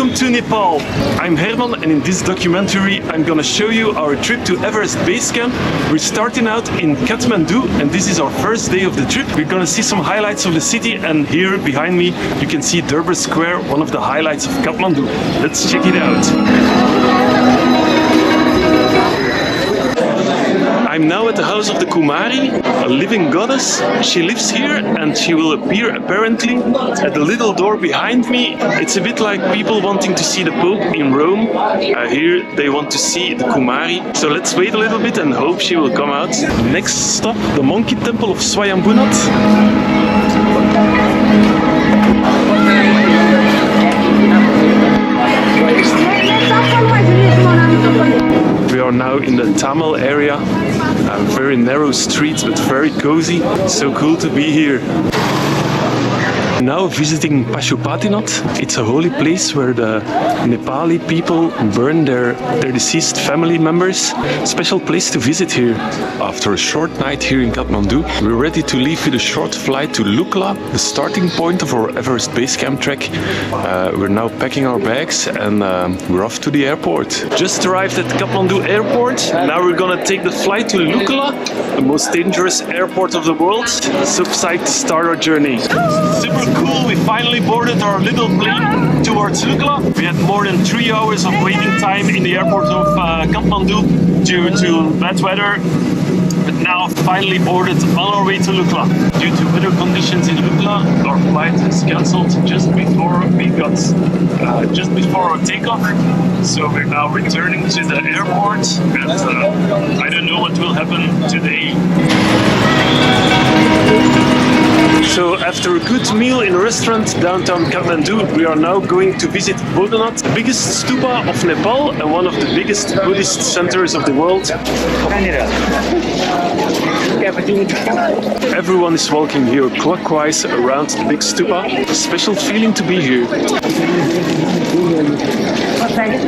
Welcome to Nepal. I'm Herman and in this documentary I'm gonna show you our trip to Everest Base Camp. We're starting out in Kathmandu and this is our first day of the trip. We're gonna see some highlights of the city and here behind me you can see Durbar Square, one of the highlights of Kathmandu. Let's check it out. I'm now at the house of the Kumari, a living goddess. She lives here and she will appear apparently at the little door behind me. It's a bit like people wanting to see the Pope in Rome. Here they want to see the Kumari. So let's wait a little bit and hope she will come out. Next stop, the monkey temple of Swayambhunath. We are now in the Tamil area, very narrow streets but very cozy, so cool to be here. Now visiting Pashupatinath. It's a holy place where the Nepali people burn their deceased family members. Special place to visit here. After a short night here in Kathmandu, we're ready to leave with a short flight to Lukla, the starting point of our Everest Base Camp Trek. We're now packing our bags and we're off to the airport. Just arrived at Kathmandu airport. Now we're gonna take the flight to Lukla, the most dangerous airport of the world. So psyched to start our journey. Super cool, we finally boarded our little plane towards Lukla. We had more than 3 hours of waiting time in the airport of Kathmandu due to bad weather. But now finally boarded on our way to Lukla. Due to weather conditions in Lukla, our flight is cancelled just before our takeoff. So we're now returning to the airport and I don't know what will happen today. So after a good meal in a restaurant downtown Kathmandu, we are now going to visit Bodhanath, the biggest stupa of Nepal and one of the biggest Buddhist centers of the world. Everyone is walking here clockwise around the big stupa. A special feeling to be here.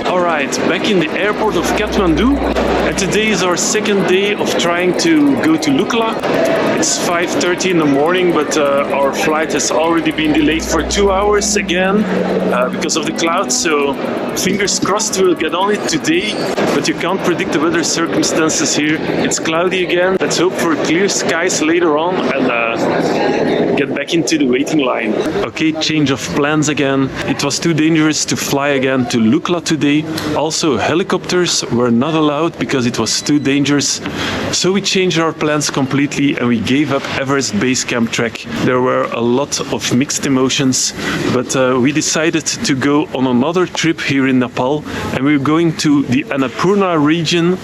Alright, back in the airport of Kathmandu, and today is our second day of trying to go to Lukla. It's 5:30 in the morning, but our flight has already been delayed for 2 hours again because of the clouds, so fingers crossed we'll get on it today, but you can't predict the weather circumstances here. It's cloudy again. Let's hope for clear skies later on and get back into the waiting line. Okay, change of plans again. It was too dangerous to fly again to Lukla today. Also, helicopters were not allowed because it was too dangerous. So we changed our plans completely and we gave up Everest Base Camp Trek. There were a lot of mixed emotions, but we decided to go on another trip here in Nepal and we're going to the Annapurna region.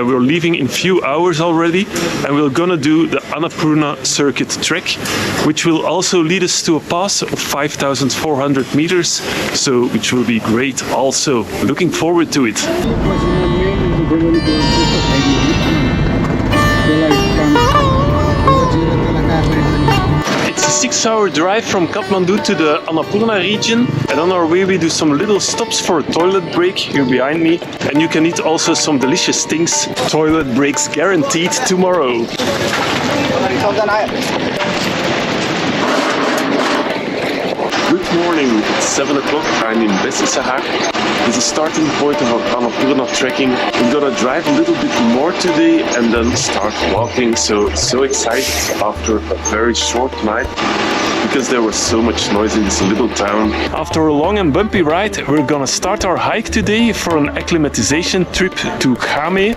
We're leaving in few hours already and we're gonna do the Annapurna Circuit Trek, which will also lead us to a pass of 5,400 meters, so which will be great also. Looking forward to it. It's a 6-hour drive from Kathmandu to the Annapurna region, and on our way we do some little stops for a toilet break here behind me, and you can eat also some delicious things. Toilet breaks guaranteed tomorrow. Good morning, it's 7 o'clock, I'm in Besisahar. It's the starting point of our Annapurna trekking. We're gonna drive a little bit more today and then start walking, so excited after a very short night because there was so much noise in this little town. After a long and bumpy ride, we're gonna start our hike today for an acclimatization trip to Khame.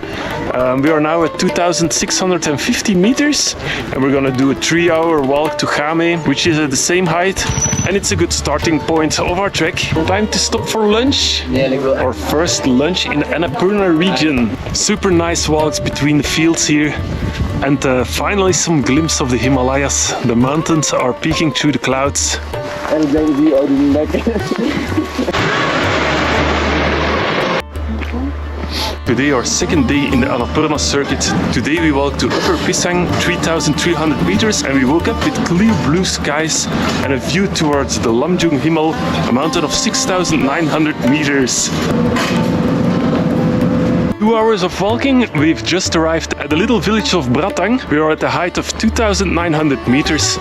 We are now at 2,650 meters and we're gonna do a 3-hour walk to Khame, which is at the same height, and it's a good starting point of our trek. Time to stop for lunch. Our first lunch in Annapurna region. Super nice walks between the fields here. And finally some glimpse of the Himalayas. The mountains are peeking through the clouds. Today our second day in the Annapurna circuit. Today we walked to upper-pisang, 3,300 meters, and we woke up with clear blue skies and a view towards the Lamjung Himal, a mountain of 6,900 meters. 2 hours of walking, we've just arrived at the little village of Bratang. We are at the height of 2,900 meters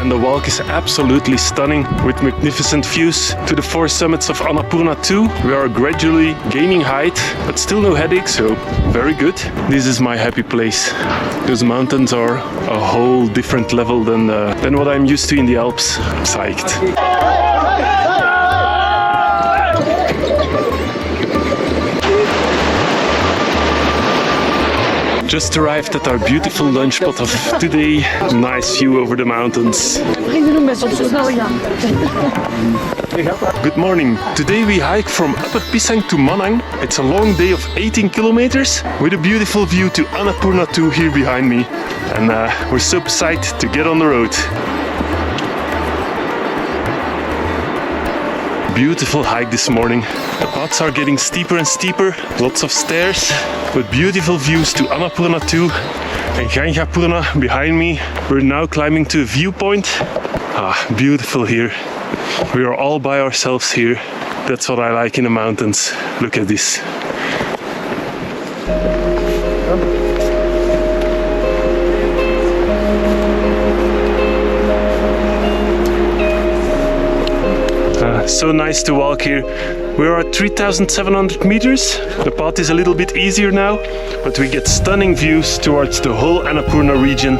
and the walk is absolutely stunning with magnificent views to the 4 summits of Annapurna 2. We are gradually gaining height, but still no headache, so very good. This is my happy place. Those mountains are a whole different level than what I'm used to in the Alps. I'm psyched. Just arrived at our beautiful lunch spot of today. Nice view over the mountains. Good morning. Today we hike from upper-pisang to Manang. It's a long day of 18 kilometers with a beautiful view to Annapurna 2 here behind me. And we're so psyched to get on the road. Beautiful hike this morning. The paths are getting steeper and steeper, lots of stairs, with beautiful views to Annapurna 2 and Gangjapurna behind me. We're now climbing to a viewpoint. Beautiful here. We are all by ourselves here. That's what I like in the mountains. Look at this. So nice to walk here. We are at 3,700 meters. The path is a little bit easier now, but we get stunning views towards the whole Annapurna region.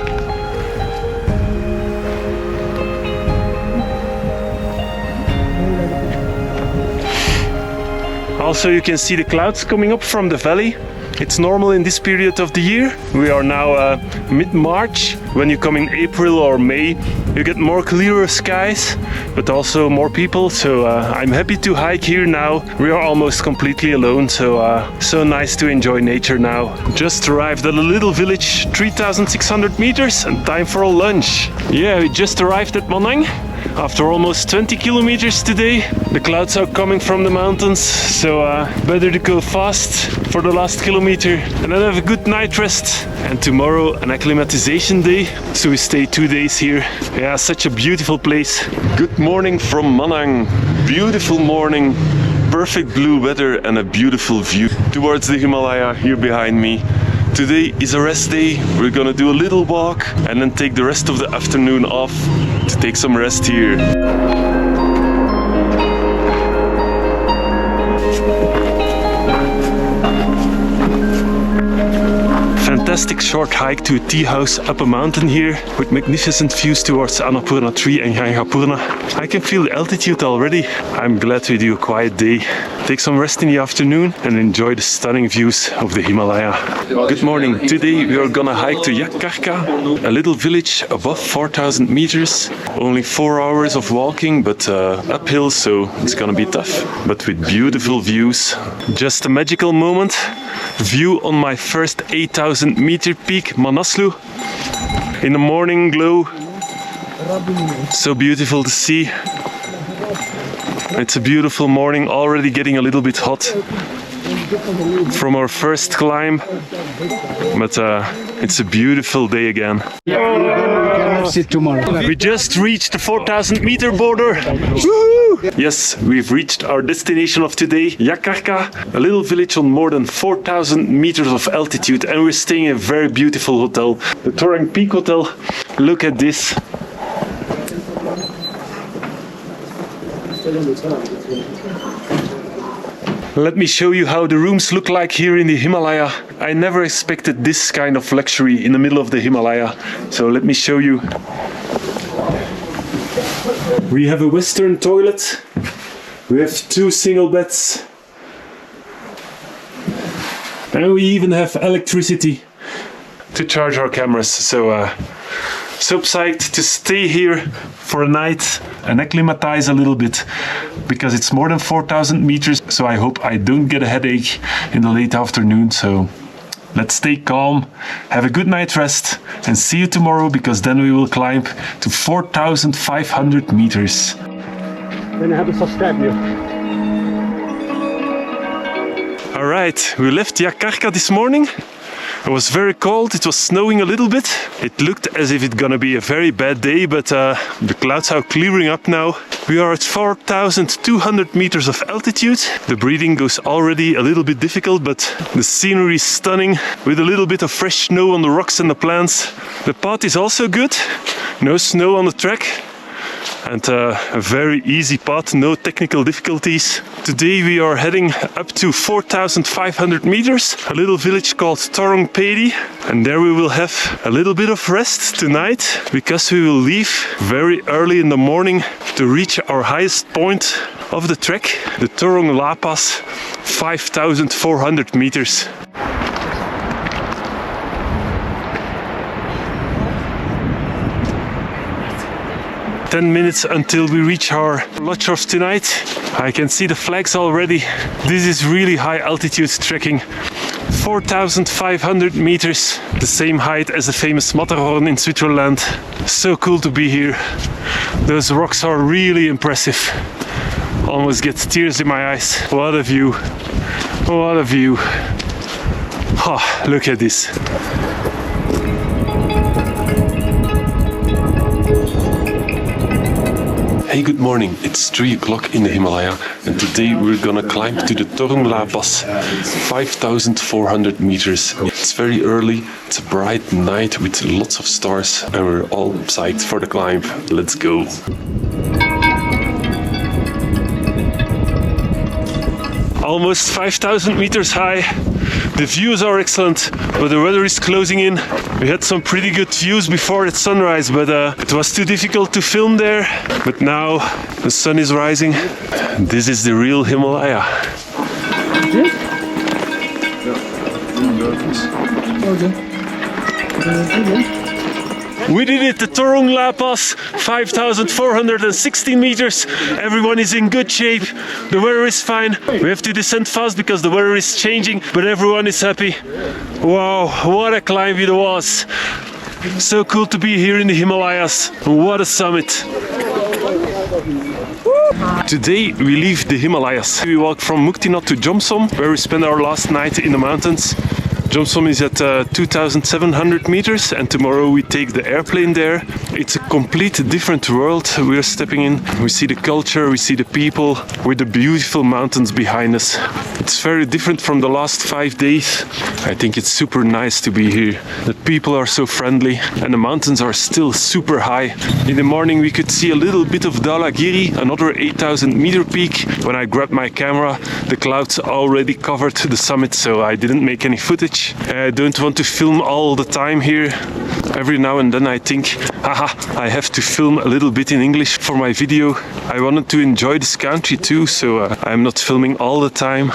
Also, you can see the clouds coming up from the valley. It's normal in this period of the year. We are now mid-March. When you come in April or May, you get more clearer skies, but also more people. So I'm happy to hike here now. We are almost completely alone, so nice to enjoy nature now. Just arrived at a little village, 3,600 meters, and time for a lunch. Yeah, we just arrived at Manang. After almost 20 kilometers today, the clouds are coming from the mountains, so better to go fast for the last kilometer and then have a good night rest. And tomorrow an acclimatization day, so we stay 2 days here. Yeah, such a beautiful place. Good morning from Manang. Beautiful morning, perfect blue weather and a beautiful view towards the Himalaya here behind me. Today is a rest day. We're gonna do a little walk and then take the rest of the afternoon off to take some rest here. Fantastic short hike to a tea house up a mountain here with magnificent views towards Annapurna 3 and Gangjapurna. I can feel the altitude already. I'm glad we do a quiet day. Take some rest in the afternoon and enjoy the stunning views of the Himalaya. Good morning. Today we are gonna hike to Yakkarka, a little village above 4,000 meters. Only 4 hours of walking, but uphill, so it's gonna be tough. But with beautiful views. Just a magical moment. View on my first 8,000 meter peak, Manaslu. In the morning glow. So beautiful to see. It's a beautiful morning, already getting a little bit hot from our first climb, but it's a beautiful day again. We just reached the 4,000 meter border. Woohoo! Yes, we've reached our destination of today, Yakkarka, a little village on more than 4,000 meters of altitude, and we're staying in a very beautiful hotel, the Thorong Peak Hotel. Look at this. Let me show you how the rooms look like here in the Himalaya. I never expected this kind of luxury in the middle of the Himalaya. So let me show you. We have a Western toilet. We have 2 single beds. And we even have electricity to charge our cameras. So psyched to stay here for a night and acclimatize a little bit, because it's more than 4,000 meters, so I hope I don't get a headache in the late afternoon. So let's stay calm, have a good night rest, and see you tomorrow, because then we will climb to 4,500 meters. Alright, we left Yakkarka this morning. It was very cold, it was snowing a little bit. It looked as if it's gonna be a very bad day, but the clouds are clearing up now. We are at 4,200 meters of altitude. The breathing goes already a little bit difficult, but the scenery is stunning with a little bit of fresh snow on the rocks and the plants. The path is also good, no snow on the track. And a very easy path, no technical difficulties. Today we are heading up to 4,500 meters, a little village called Thorong La Pass, and there we will have a little bit of rest tonight because we will leave very early in the morning to reach our highest point of the trek, the Thorong La Pass, 5,400 meters. 10 minutes until we reach our lodge of tonight. I can see the flags already. This is really high altitude trekking. 4,500 meters, the same height as the famous Matterhorn in Switzerland. So cool to be here. Those rocks are really impressive. Almost get tears in my eyes. What a view. What a view. Oh, look at this. Hey, good morning. It's 3 o'clock in the Himalaya, and today we're gonna climb to the Thorong La Pass, 5,400 meters. It's very early, it's a bright night with lots of stars, and we're all psyched for the climb. Let's go. Almost 5,000 meters high. The views are excellent, but the weather is closing in. We had some pretty good views before its sunrise, but it was too difficult to film there. But now the sun is rising. This is the real Himalaya. We did it, the Thorong La Pass, 5,416 meters. Everyone is in good shape. The weather is fine. We have to descend fast because the weather is changing, but everyone is happy. Wow, what a climb it was. So cool to be here in the Himalayas. What a summit. Today we leave the Himalayas. We walk from Muktinath to Jomsom, where we spend our last night in the mountains. Jomsom is at 2,700 meters, and tomorrow we take the airplane there. It's a complete different world we're stepping in. We see the culture, we see the people, with the beautiful mountains behind us. It's very different from the last 5 days. I think it's super nice to be here. The people are so friendly, and the mountains are still super high. In the morning we could see a little bit of Dhaulagiri, another 8,000 meter peak. When I grabbed my camera, the clouds already covered the summit, so I didn't make any footage. I don't want to film all the time here. Every now and then I think, haha, I have to film a little bit in English for my video. I wanted to enjoy this country too, so I'm not filming all the time.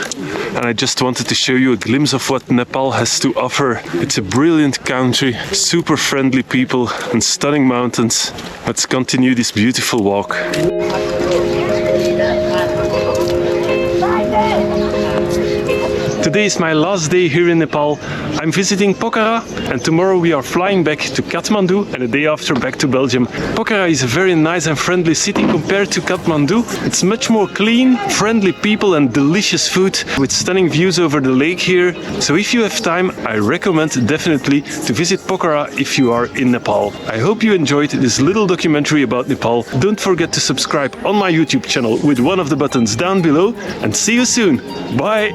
And I just wanted to show you a glimpse of what Nepal has to offer. It's a brilliant country, super friendly people and stunning mountains. Let's continue this beautiful walk. Today is my last day here in Nepal. I'm visiting Pokhara, and tomorrow we are flying back to Kathmandu, and the day after back to Belgium. Pokhara is a very nice and friendly city compared to Kathmandu. It's much more clean, friendly people and delicious food with stunning views over the lake here. So if you have time, I recommend definitely to visit Pokhara if you are in Nepal. I hope you enjoyed this little documentary about Nepal. Don't forget to subscribe on my YouTube channel with one of the buttons down below, and see you soon. Bye!